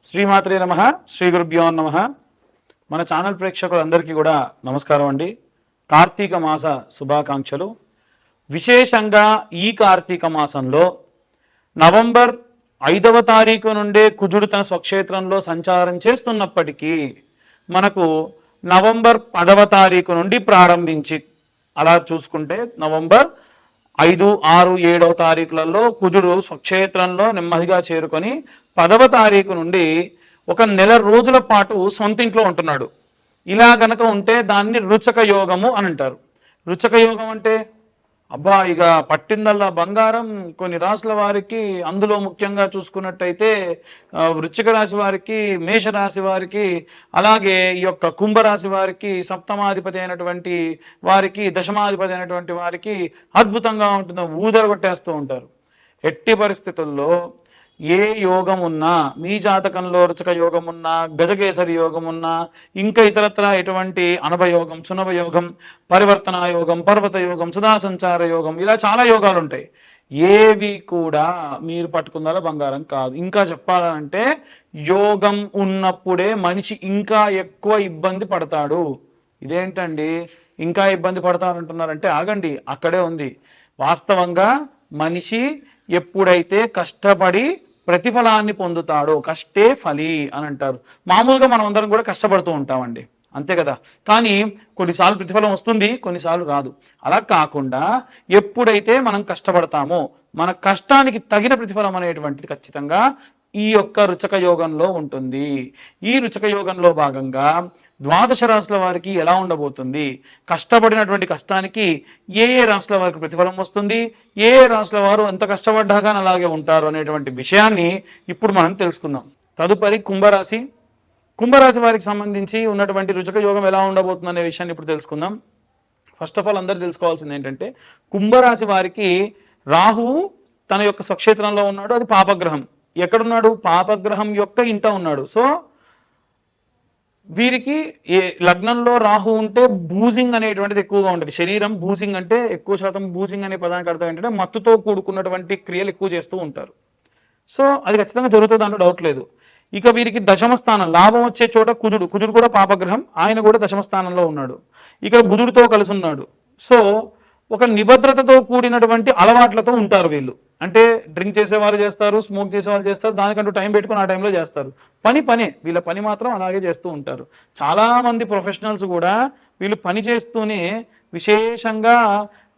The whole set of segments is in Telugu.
శ్రీమాత్రే నమః. శ్రీ గురుభ్యో నమః. మన ఛానల్ ప్రేక్షకులందరికీ కూడా నమస్కారం అండి. కార్తీక మాస శుభాకాంక్షలు. విశేషంగా ఈ కార్తీక మాసంలో నవంబర్ 5వ తారీఖు నుండే కుజుడు తన స్వక్షేత్రంలో సంచారం చేస్తున్నప్పటికీ మనకు నవంబర్ 10వ తారీఖు నుండి ప్రారంభించి అలా చూసుకుంటే నవంబర్ 5, 6, 7వ తారీఖులలో కుజుడు స్వక్షేత్రంలో నెమ్మదిగా చేరుకొని 10వ తారీఖు నుండి ఒక నెల రోజుల పాటు సొంత ఇంట్లో ఉంటున్నాడు. ఇలా గనక ఉంటే దాన్ని రుచక యోగము అని అంటారు. రుచక యోగం అంటే అబ్బా ఇక పట్టిందల్లా బంగారం. కొన్ని రాశుల వారికి అందులో ముఖ్యంగా చూసుకున్నట్టయితే వృశ్చిక రాశి వారికి, మేషరాశి వారికి, అలాగే ఈ యొక్క కుంభరాశి వారికి, సప్తమాధిపతి అయినటువంటి వారికి, దశమాధిపతి అయినటువంటి వారికి అద్భుతంగా ఉంటుంది. ఊదరగొట్టేస్తూ ఉంటారు. ఎట్టి పరిస్థితుల్లో ఏ యోగం ఉన్నా, మీ జాతకంలో రుచక యోగం ఉన్నా, గజకేసరి యోగం ఉన్నా, ఇంకా ఇతరత్ర ఎటువంటి అనభయోగం, సునభయోగం, పరివర్తన యోగం, పర్వత యోగం, సదా సంచార యోగం, ఇలా చాలా యోగాలు ఉంటాయి. ఏవి కూడా మీరు పట్టుకున్నారో బంగారం కాదు. ఇంకా చెప్పాలంటే యోగం ఉన్నప్పుడే మనిషి ఇంకా ఎక్కువ ఇబ్బంది పడతాడు. ఇదేంటండి ఇంకా ఇబ్బంది పడతారంటున్నారంటే ఆగండి, అక్కడే ఉంది. వాస్తవంగా మనిషి ఎప్పుడైతే కష్టపడి ప్రతిఫలాన్ని పొందుతాడో, కష్టే ఫలి అని అంటారు. మామూలుగా మనం అందరం కూడా కష్టపడుతూ ఉంటామండి, అంతే కదా. కానీ కొన్నిసార్లు ప్రతిఫలం వస్తుంది, కొన్నిసార్లు రాదు. అలా కాకుండా ఎప్పుడైతే మనం కష్టపడతామో మన కష్టానికి తగిన ప్రతిఫలం అనేటువంటిది ఖచ్చితంగా ఈ యొక్క రుచక యోగంలో ఉంటుంది. ఈ రుచక యోగంలో భాగంగా ద్వాదశ రాశుల వారికి ఎలా ఉండబోతుంది, కష్టపడినటువంటి కష్టానికి ఏ ఏ రాశుల వారికి ప్రతిఫలం వస్తుంది, ఏ ఏ రాశుల వారు ఎంత కష్టపడ్డాగా అలాగే ఉంటారు అనేటువంటి విషయాన్ని ఇప్పుడు మనం తెలుసుకుందాం. తదుపరి కుంభరాశి. కుంభరాశి వారికి సంబంధించి ఉన్నటువంటి రుచక యోగం ఎలా ఉండబోతుంది అనే విషయాన్ని ఇప్పుడు తెలుసుకుందాం. ఫస్ట్ ఆఫ్ ఆల్ అందరూ తెలుసుకోవాల్సింది ఏంటంటే కుంభరాశి వారికి రాహువు తన యొక్క స్వక్షేత్రంలో ఉన్నాడు. అది పాపగ్రహం. ఎక్కడున్నాడు? పాపగ్రహం యొక్క ఇంట ఉన్నాడు. సో వీరికి ఏ లగ్నంలో రాహు ఉంటే బూజింగ్ అనేటువంటిది ఎక్కువగా ఉంటుంది. శరీరం బూజింగ్ అంటే ఎక్కువ శాతం బూజింగ్ అనే పదానికి అర్థం ఏంటంటే మత్తుతో కూడుకున్నటువంటి క్రియలు ఎక్కువ చేస్తూ ఉంటారు. సో అది ఖచ్చితంగా జరుగుతుంది, దాంట్లో డౌట్ లేదు. ఇక వీరికి దశమ స్థానం, లాభం వచ్చే చోట కుజుడు కూడా పాపగ్రహం, ఆయన కూడా దశమ స్థానంలో ఉన్నాడు. ఇక్కడ బుధుడితో కలిసి ఉన్నాడు. సో ఒక నిబద్ధతతో కూడినటువంటి అలవాట్లతో ఉంటారు వీళ్ళు. అంటే డ్రింక్ చేసేవారు చేస్తారు, స్మోక్ చేసేవాళ్ళు చేస్తారు, దానికంటూ టైం పెట్టుకుని ఆ టైంలో చేస్తారు. పనే వీళ్ళ పని మాత్రం అలాగే చేస్తూ ఉంటారు. చాలామంది ప్రొఫెషనల్స్ కూడా వీళ్ళు పని చేస్తూనే విశేషంగా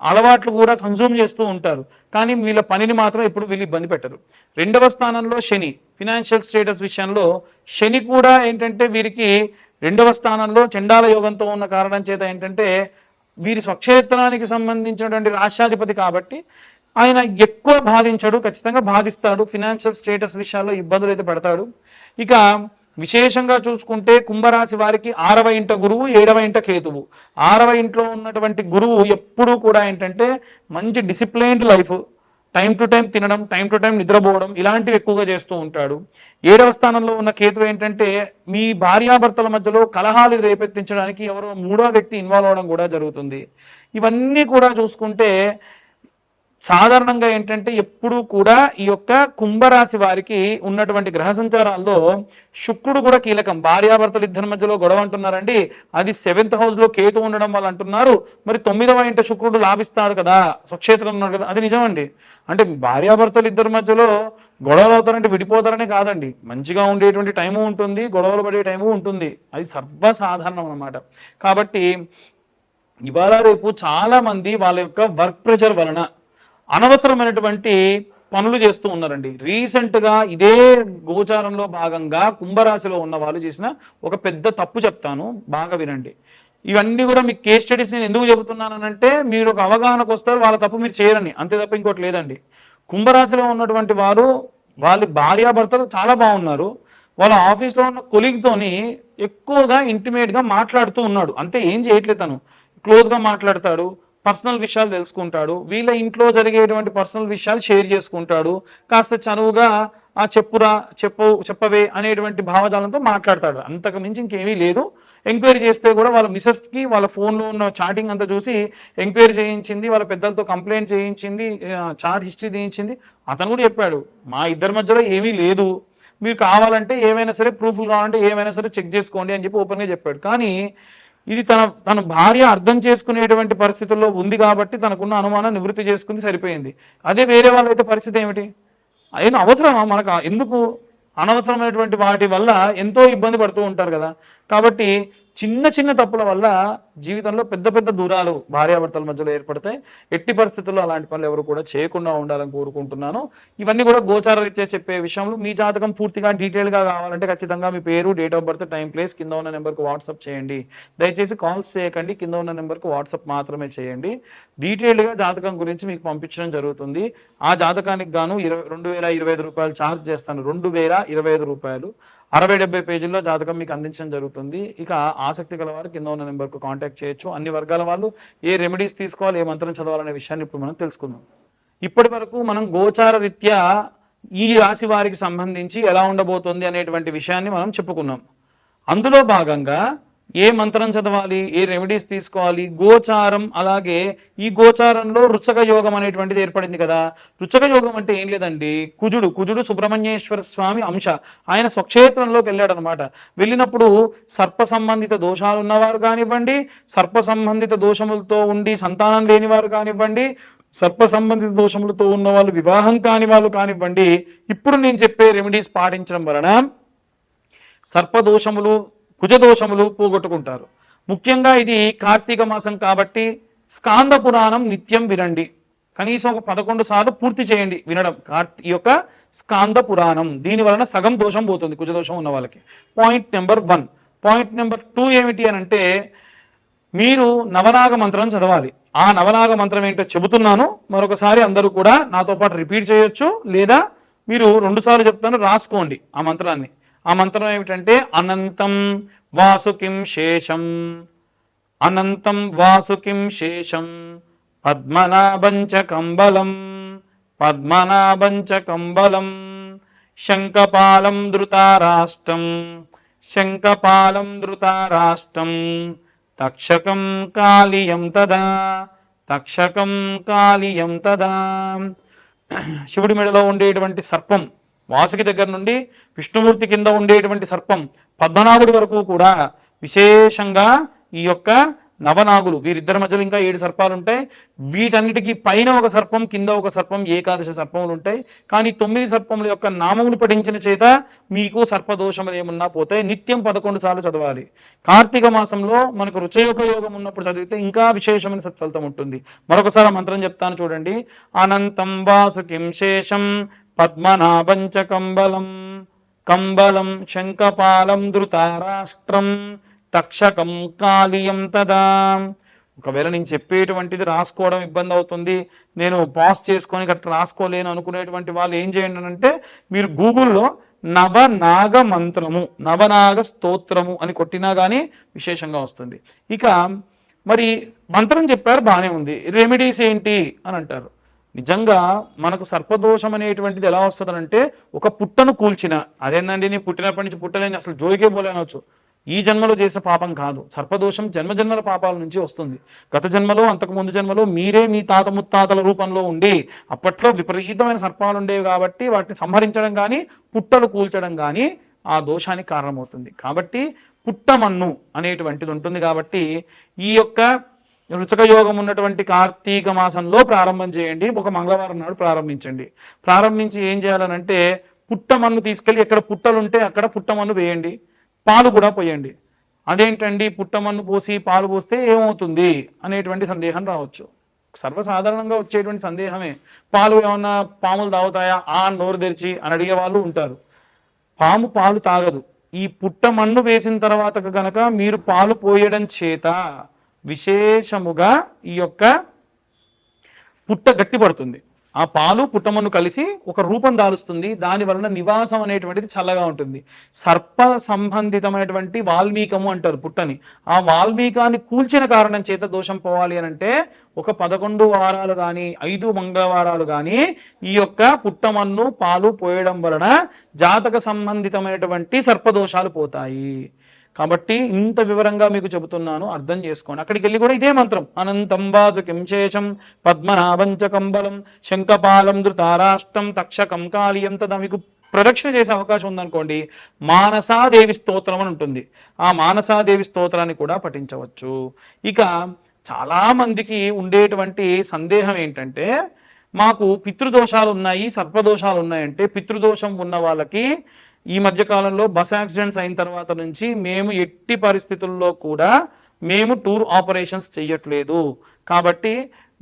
అలవాట్లు కూడా కన్జ్యూమ్ చేస్తూ ఉంటారు. కానీ వీళ్ళ పనిని మాత్రం ఎప్పుడు వీళ్ళు ఇబ్బంది పెట్టరు. 2వ స్థానంలో శని, ఫినాన్షియల్ స్టేటస్ విషయంలో శని కూడా ఏంటంటే వీరికి 2వ స్థానంలో చండాల యోగంతో ఉన్న కారణం చేత ఏంటంటే వీరి స్వక్షేత్రానికి సంబంధించినటువంటి రాష్ట్రాధిపతి కాబట్టి ఆయన ఎక్కువ బాధించడు, ఖచ్చితంగా బాధిస్తాడు. ఫినాన్షియల్ స్టేటస్ విషయాల్లో ఇబ్బందులు అయితే పెడతాడు. ఇక విశేషంగా చూసుకుంటే కుంభరాశి వారికి 6వ ఇంట గురువు, 7వ ఇంట కేతువు. 6వ ఇంట్లో ఉన్నటువంటి గురువు ఎప్పుడూ కూడా ఏంటంటే మంచి disciplined life, time to time తినడం, టైం టు టైం నిద్రపోవడం, ఇలాంటివి ఎక్కువగా చేస్తూ ఉంటాడు. 7వ స్థానంలో ఉన్న కేతువు ఏంటంటే మీ భార్యాభర్తల మధ్యలో కలహాలు రేపెత్తించడానికి ఎవరో 3వ వ్యక్తి ఇన్వాల్వ్ అవ్వడం కూడా జరుగుతుంది. ఇవన్నీ కూడా చూసుకుంటే సాధారణంగా ఏంటంటే ఎప్పుడూ కూడా ఈ యొక్క కుంభరాశి వారికి ఉన్నటువంటి గ్రహ సంచారాల్లో శుక్రుడు కూడా కీలకం. భార్యాభర్తలు ఇద్దరి మధ్యలో గొడవ అంటున్నారండి, అది 7th హౌస్లో కేతు ఉండడం వల్ల అంటున్నారు. మరి 9వ ఇంట శుక్రుడు లాభిస్తాడు కదా, స్వక్షేత్రం ఉన్నాడు కదా, అది నిజమండి. అంటే భార్యాభర్తలు ఇద్దరి మధ్యలో గొడవలు అవుతారంటే విడిపోతారనే కాదండి, మంచిగా ఉండేటువంటి టైము ఉంటుంది, గొడవలు పడే టైము ఉంటుంది. అది సర్వసాధారణం అన్నమాట. కాబట్టి ఇవాళ రేపు చాలా మంది వాళ్ళ యొక్క వర్క్ ప్రెషర్ వలన అనవసరమైనటువంటి పనులు చేస్తూ ఉన్నారండి. రీసెంట్గా ఇదే గోచారంలో భాగంగా కుంభరాశిలో ఉన్న వాళ్ళు చేసిన ఒక పెద్ద తప్పు చెప్తాను, బాగా వినండి. ఇవన్నీ కూడా మీకు కేస్ స్టడీస్ నేను ఎందుకు చెబుతున్నానంటే మీరు ఒక అవగాహనకు వస్తారు, వాళ్ళ తప్పు మీరు చేయరని, అంతే తప్ప ఇంకోటి లేదండి. కుంభరాశిలో ఉన్నటువంటి వారు వాళ్ళ భార్యాభర్తలు చాలా బాగున్నారు. వాళ్ళ ఆఫీస్లో ఉన్న కొలీగ్తోని ఎక్కువగా ఇంటిమేట్గా మాట్లాడుతూ ఉన్నాడు, అంతే, ఏం చేయట్లేదు. తను క్లోజ్గా మాట్లాడతాడు, పర్సనల్ విషయాలు తెలుసుకుంటాడు, వీళ్ళ ఇంట్లో జరిగేటువంటి పర్సనల్ విషయాలు షేర్ చేసుకుంటాడు, కాస్త చనువుగా ఆ చెప్పవే అనేటువంటి భావజాలంతో మాట్లాడతాడు. అంతకు మించి ఇంకేమీ లేదు. ఎంక్వైరీ చేస్తే కూడా వాళ్ళ మిసెస్కి వాళ్ళ ఫోన్లో ఉన్న చాటింగ్ అంతా చూసి ఎంక్వైరీ చేయించింది, వాళ్ళ పెద్దలతో కంప్లైంట్ చేయించింది, చాట్ హిస్టరీ తీయించింది. అతను కూడా చెప్పాడు, మా ఇద్దరి మధ్యలో ఏమీ లేదు, మీరు కావాలంటే ఏమైనా సరే ప్రూఫ్లు కావాలంటే ఏమైనా సరే చెక్ చేసుకోండి అని చెప్పి ఓపెన్గా చెప్పాడు. కానీ ఇది తన భార్య అర్థం చేసుకునేటువంటి పరిస్థితుల్లో ఉంది కాబట్టి తనకున్న అనుమానం నివృత్తి చేసుకుంది, సరిపోయింది. అదే వేరే వాళ్ళైతే పరిస్థితి ఏమిటి? ఏదో అవసరమా మనకు? ఎందుకు? అనవసరమైనటువంటి వాటి వల్ల ఎంతో ఇబ్బంది పడుతూ ఉంటారు కదా. కాబట్టి చిన్న చిన్న తప్పుల వల్ల జీవితంలో పెద్ద పెద్ద దూరాలు భార్యాభర్తల మధ్యలో ఏర్పడతాయి. ఎట్టి పరిస్థితుల్లో అలాంటి పనులు ఎవరు కూడా చేయకుండా ఉండాలని కోరుకుంటున్నాను. ఇవన్నీ కూడా గోచార రీత్యా చెప్పే విషయంలో మీ జాతకం పూర్తిగా డీటెయిల్గా కావాలంటే ఖచ్చితంగా మీ పేరు, date of birth, time, place కింద ఉన్న నెంబర్కి వాట్సాప్ చేయండి. దయచేసి కాల్స్ చేయకండి, కింద ఉన్న నెంబర్కి వాట్సాప్ మాత్రమే చేయండి. డీటెయిల్గా జాతకం గురించి మీకు పంపించడం జరుగుతుంది. ఆ జాతకానికి గాను 2025 రూపాయలు ఛార్జ్ చేస్తాను. 2025 రూపాయలు 60-70 పేజీల్లో జాతకం మీకు అందించడం జరుగుతుంది. ఇక ఆసక్తి గల వారు కింద ఉన్న నెంబర్కు కాంటాక్ట్ చేయొచ్చు. అన్ని వర్గాల వాళ్ళు ఏ రెమెడీస్ తీసుకోవాలి, ఏ మంత్రం చదవాలనే విషయాన్ని ఇప్పుడు మనం తెలుసుకుందాం. ఇప్పటి వరకు మనం గోచార రీత్యా ఈ రాశి వారికి సంబంధించి ఎలా ఉండబోతుంది అనేటువంటి విషయాన్ని మనం చెప్పుకున్నాం. అందులో భాగంగా ఏ మంత్రం చదవాలి, ఏ రెమెడీస్ తీసుకోవాలి, గోచారం, అలాగే ఈ గోచారంలో రుచక యోగం అనేటువంటిది ఏర్పడింది కదా. రుచక యోగం అంటే ఏం లేదండి, కుజుడు సుబ్రహ్మణ్యేశ్వర స్వామి అంశ, ఆయన స్వక్షేత్రంలోకి వెళ్ళాడు అనమాట. వెళ్ళినప్పుడు సర్ప సంబంధిత దోషాలు ఉన్నవారు కానివ్వండి, సర్ప సంబంధిత దోషములతో ఉండి సంతానం లేని వారు కానివ్వండి, సర్ప సంబంధిత దోషములతో ఉన్న వాళ్ళు వివాహం కాని వాళ్ళు కానివ్వండి, ఇప్పుడు నేను చెప్పే రెమెడీస్ పాటించడం వలన సర్పదోషములు, కుజదోషములు పోగొట్టుకుంటారు. ముఖ్యంగా ఇది కార్తీక మాసం కాబట్టి స్కాంద పురాణం నిత్యం వినండి. కనీసం ఒక 11 సార్లు పూర్తి చేయండి వినడం ఈ యొక్క స్కాంద పురాణం. దీని వలన సగం దోషం పోతుంది కుజదోషం ఉన్న వాళ్ళకి. Point number 1. పాయింట్ నెంబర్ 2 ఏమిటి అని అంటే, మీరు నవనాగ మంత్రం చదవాలి. ఆ నవనాగ మంత్రం ఏంటో చెబుతున్నాను, మరొకసారి అందరూ కూడా నాతో పాటు రిపీట్ చేయొచ్చు, లేదా మీరు 2 సార్లు చెప్తాను, రాసుకోండి ఆ మంత్రాన్ని. ఆ మంత్రం ఏమిటంటే, అనంతం వాసుకిం శేషం, అనంతం వాసుకిం శేషం, పద్మనాభంచ కంబలం, పద్మనాభంచ కంబలం, శంఖపాలం ధృతారాష్ట్రం, శంఖపాలం ధృతారాష్ట్రం, తక్షకం కాళియం తదా, తక్షకం కాళియం తదా. శివుడి మెడలో ఉండేటువంటి సర్పం, వాసుకి దగ్గర నుండి విష్ణుమూర్తి కింద ఉండేటువంటి సర్పం, పద్మనాభుడి వరకు కూడా విశేషంగా ఈ యొక్క నవనాగులు, వీరిద్దరి మధ్యలో ఇంకా 7 సర్పాలు ఉంటాయి. వీటన్నిటికీ పైన ఒక సర్పం, కింద ఒక సర్పం, ఏకాదశ సర్పములు ఉంటాయి. కానీ 9 సర్పముల యొక్క నామములు పఠించిన చేత మీకు సర్పదోషములు ఏమున్నా పోతాయి. నిత్యం 11 సార్లు చదవాలి. కార్తీక మాసంలో మనకు రుచయోగ యోగం ఉన్నప్పుడు చదివితే ఇంకా విశేషమైన సత్ఫలితం ఉంటుంది. మరొకసారి ఆ మంత్రం చెప్తాను చూడండి. అనంతం వాసుకిం శేషం, పద్మనాభంచ కంబలం, కంబలం శంఖపాలం ధృతారాష్ట్రం, తక్షకం కాళియం తదా. ఒకవేళ నేను చెప్పేటువంటిది రాసుకోవడం ఇబ్బంది అవుతుంది, నేను పాస్ చేసుకొని గట్రా రాసుకోలేను అనుకునేటువంటి వాళ్ళు ఏం చేయండి అంటే, మీరు గూగుల్లో నవనాగ మంత్రము, నవనాగ స్తోత్రము అని కొట్టినా కానీ విశేషంగా వస్తుంది. ఇక మరి మంత్రం చెప్పారు, బాగానే ఉంది, రెమెడీస్ ఏంటి అని అంటారు. నిజంగా మనకు సర్పదోషం అనేటువంటిది ఎలా వస్తుందంటే, ఒక పుట్టను కూల్చిన, అదేందండి నేను పుట్టినప్పటి నుంచి పుట్టలేని, అసలు జోలికే పోలేనవచ్చు, ఈ జన్మలో చేసిన పాపం కాదు. సర్పదోషం జన్మజన్మల పాపాల నుంచి వస్తుంది. గత జన్మలో, అంతకు ముందు జన్మలో మీరే మీ తాత ముత్తాతల రూపంలో ఉండి, అప్పట్లో విపరీతమైన సర్పాలు ఉండేవి కాబట్టి వాటిని సంహరించడం కానీ, పుట్టలు కూల్చడం కానీ ఆ దోషానికి కారణమవుతుంది. కాబట్టి పుట్టమన్ను అనేటువంటిది ఉంటుంది. కాబట్టి ఈ యొక్క రుచక యోగం ఉన్నటువంటి కార్తీక మాసంలో ప్రారంభం చేయండి. ఒక మంగళవారం నాడు ప్రారంభించండి. ప్రారంభించి ఏం చేయాలనంటే, పుట్టమన్ను తీసుకెళ్ళి ఎక్కడ పుట్టలుంటే అక్కడ పుట్టమన్ను వేయండి, పాలు కూడా పోయండి. అదేంటండి పుట్టమన్ను పోసి పాలు పోస్తే ఏమవుతుంది అనేటువంటి సందేహం రావచ్చు. సర్వసాధారణంగా వచ్చేటువంటి సందేహమే. పాలు ఏమన్నా పాములు తాగుతాయా నోరు తెరిచి అని అడిగే వాళ్ళు ఉంటారు. పాము పాలు తాగదు. ఈ పుట్టమన్ను వేసిన తర్వాత గనక మీరు పాలు పోయడం చేత విశేషముగా ఈ యొక్క పుట్ట గట్టిపడుతుంది. ఆ పాలు పుట్టమన్ను కలిసి ఒక రూపం దాలుస్తుంది. దాని వలన నివాసం అనేటువంటిది చల్లగా ఉంటుంది. సర్ప సంబంధితమైనటువంటి వాల్మీకము అంటారు పుట్టని. ఆ వాల్మీకాన్ని కూల్చిన కారణం చేత దోషం పోవాలి అని అంటే, ఒక 11 వారాలు కానీ 5 మంగళవారాలు కానీ ఈ యొక్క పుట్టమన్ను పాలు పోయడం వలన జాతక సంబంధితమైనటువంటి సర్పదోషాలు పోతాయి. కాబట్టి ఇంత వివరంగా మీకు చెబుతున్నాను, అర్థం చేసుకోండి. అక్కడికి వెళ్ళి కూడా ఇదే మంత్రం, అనంతం వాసుకిం శేషం, పద్మనాభంచ కంబలం, శంఖపాలం ధృతారాష్ట్రం, తక్షకం కాళియం తదా. మీకు ప్రదక్షిణ చేసే అవకాశం ఉందనుకోండి, మానసాదేవి స్తోత్రం అని ఉంటుంది. ఆ మానసాదేవి స్తోత్రాన్ని కూడా పఠించవచ్చు. ఇక చాలా మందికి ఉండేటువంటి సందేహం ఏంటంటే, మాకు పితృదోషాలు ఉన్నాయి, సర్పదోషాలు ఉన్నాయంటే, పితృదోషం ఉన్న వాళ్ళకి ఈ మధ్య కాలంలో బస్ యాక్సిడెంట్స్ అయిన తర్వాత నుంచి మేము ఎట్టి పరిస్థితుల్లో కూడా మేము టూర్ ఆపరేషన్స్ చెయ్యట్లేదు. కాబట్టి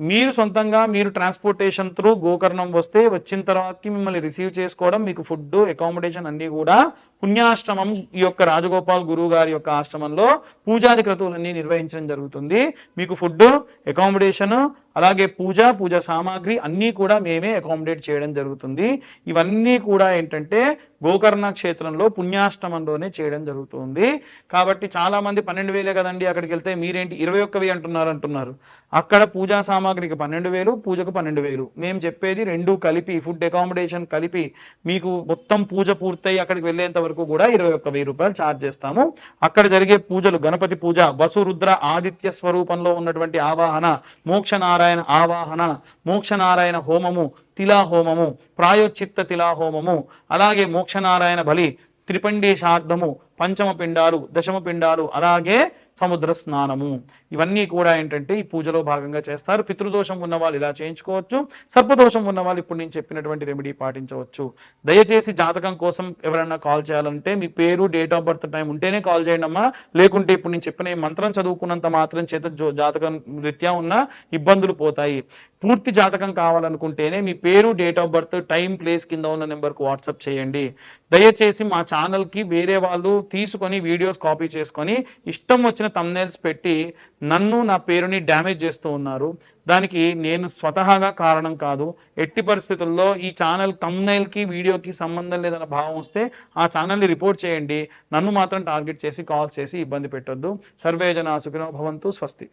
మీరు సొంతంగా మీరు ట్రాన్స్పోర్టేషన్ త్రూ గోకర్ణం వస్తే వచ్చిన తర్వాతకి మిమ్మల్ని రిసీవ్ చేసుకోవడం, మీకు ఫుడ్ అకామిడేషన్ అన్నీ కూడా పుణ్యాశ్రమం ఈ యొక్క రాజగోపాల్ గురువు గారి యొక్క ఆశ్రమంలో పూజాది క్రతువులన్నీ నిర్వహించడం జరుగుతుంది. మీకు ఫుడ్, అకామిడేషన్, అలాగే పూజ సామాగ్రి అన్నీ కూడా మేమే అకామిడేట్ చేయడం జరుగుతుంది. ఇవన్నీ కూడా ఏంటంటే గోకర్ణ క్షేత్రంలో పుణ్యాశ్రమంలోనే చేయడం జరుగుతుంది. కాబట్టి చాలా మంది 12,000 కదండి అక్కడికి వెళ్తే మీరేంటి 21,000 అంటున్నారు. అక్కడ పూజా సామాగ్రికి 12,000, పూజకు 12,000. మేము చెప్పేది రెండు కలిపి, ఫుడ్ అకామిడేషన్ కలిపి మీకు మొత్తం పూజ పూర్తయి అక్కడికి వెళ్ళేంత వరకు కూడా 21,000 రూపాయలు ఛార్జ్ చేస్తాము. అక్కడ జరిగే పూజలు గణపతి పూజ, వసురుద్ర ఆదిత్య స్వరూపంలో ఉన్నటువంటి ఆవాహన, మోక్షనారాయణ ఆవాహన, మోక్షనారాయణ హోమము, తిలా హోమము, ప్రాయోచిత్త తిలా హోమము, అలాగే మోక్షనారాయణ బలి, త్రిపండీశార్థము, పంచమ పిండాలు, దశమ పిండాలు, అలాగే సముద్ర స్నానము, ఇవన్నీ కూడా ఏంటంటే ఈ పూజలో భాగంగా చేస్తారు. పితృదోషం ఉన్న వాళ్ళు ఇలా చేయించుకోవచ్చు. సర్పదోషం ఉన్న వాళ్ళు ఇప్పుడు నేను చెప్పినటువంటి రెమెడీ పాటించవచ్చు. దయచేసి జాతకం కోసం ఎవరైనా కాల్ చేయాలంటే మీ పేరు, డేట్ ఆఫ్ బర్త్, టైం ఉంటేనే కాల్ చేయండి అమ్మా. లేకుంటే ఇప్పుడు నేను చెప్పిన ఈ మంత్రం చదువుకున్నంత మాత్రం చేత జాతకం రీత్యా ఉన్న ఇబ్బందులు పోతాయి. పూర్తి జాతకం కావాలనుకుంటేనే మీ పేరు, date of birth, time, place కింద ఉన్న నెంబర్కు వాట్సాప్ చేయండి. దయచేసి మా ఛానల్కి వేరే వాళ్ళు తీసుకొని వీడియోస్ కాపీ చేసుకొని ఇష్టం వచ్చిన థంబ్నెయిల్స్ పెట్టి నన్ను, నా పేరుని డ్యామేజ్ చేస్తూ ఉన్నారు. దానికి నేను స్వతహాగా కారణం కాదు. ఎట్టి పరిస్థితుల్లో ఈ ఛానల్ థంబ్నెయిల్కి, వీడియోకి సంబంధం లేదన్న భావం వస్తే ఆ ఛానల్ని రిపోర్ట్ చేయండి. నన్ను మాత్రం టార్గెట్ చేసి కాల్స్ చేసి ఇబ్బంది పెట్టొద్దు. సర్వే జనా సుఖినో భవంతు. స్వస్తి.